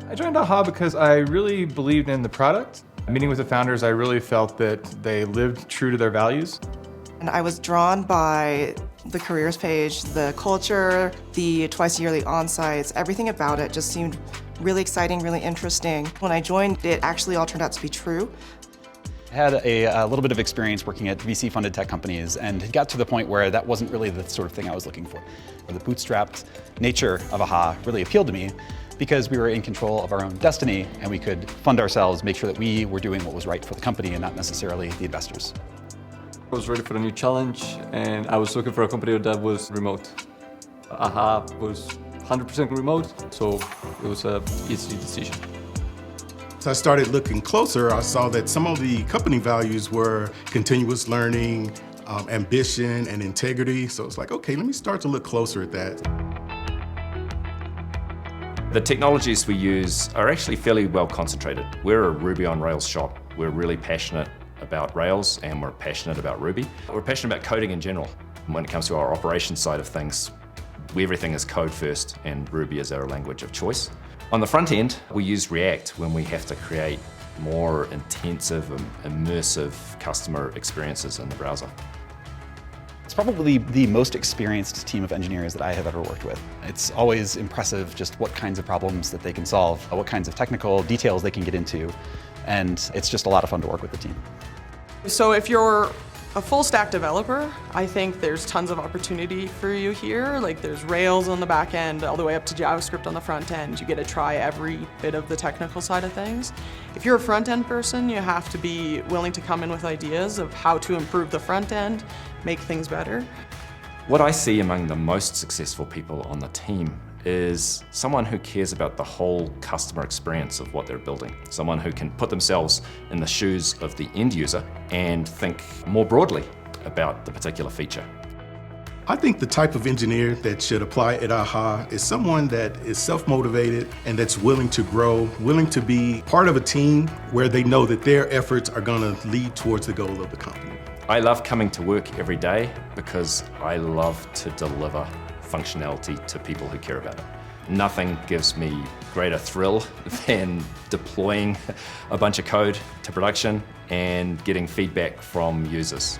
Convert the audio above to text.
I joined AHA because I really believed in the product. Meeting with the founders, I really felt that they lived true to their values. And I was drawn by the careers page, the culture, the twice yearly on-sites, everything about it just seemed really exciting, really interesting. When I joined, it actually all turned out to be true. I had a little bit of experience working at VC-funded tech companies, and it got to the point where that wasn't really the sort of thing I was looking for. The bootstrapped nature of AHA really appealed to me because we were in control of our own destiny and we could fund ourselves, make sure that we were doing what was right for the company and not necessarily the investors. I was ready for a new challenge and I was looking for a company that was remote. AHA was 100% remote, so it was an easy decision. So I started looking closer. I saw that some of the company values were continuous learning, ambition, and integrity. So it's like, okay, let me start to look closer at that. The technologies we use are actually fairly well concentrated. We're a Ruby on Rails shop. We're really passionate about Rails and we're passionate about Ruby. We're passionate about coding in general. When it comes to our operations side of things, everything is code first and Ruby is our language of choice. On the front end, we use React when we have to create more intensive and immersive customer experiences in the browser. It's probably the most experienced team of engineers that I have ever worked with. It's always impressive just what kinds of problems that they can solve, what kinds of technical details they can get into, and it's just a lot of fun to work with the team. So if you're a full stack developer, I think there's tons of opportunity for you here. Like there's Rails on the back end, all the way up to JavaScript on the front end. You get to try every bit of the technical side of things. If you're a front end person, you have to be willing to come in with ideas of how to improve the front end, make things better. What I see among the most successful people on the team is someone who cares about the whole customer experience of what they're building. Someone who can put themselves in the shoes of the end user and think more broadly about the particular feature. I think the type of engineer that should apply at AHA is someone that is self-motivated and that's willing to grow, willing to be part of a team where they know that their efforts are going to lead towards the goal of the company. I love coming to work every day because I love to deliver functionality to people who care about it. Nothing gives me greater thrill than deploying a bunch of code to production and getting feedback from users.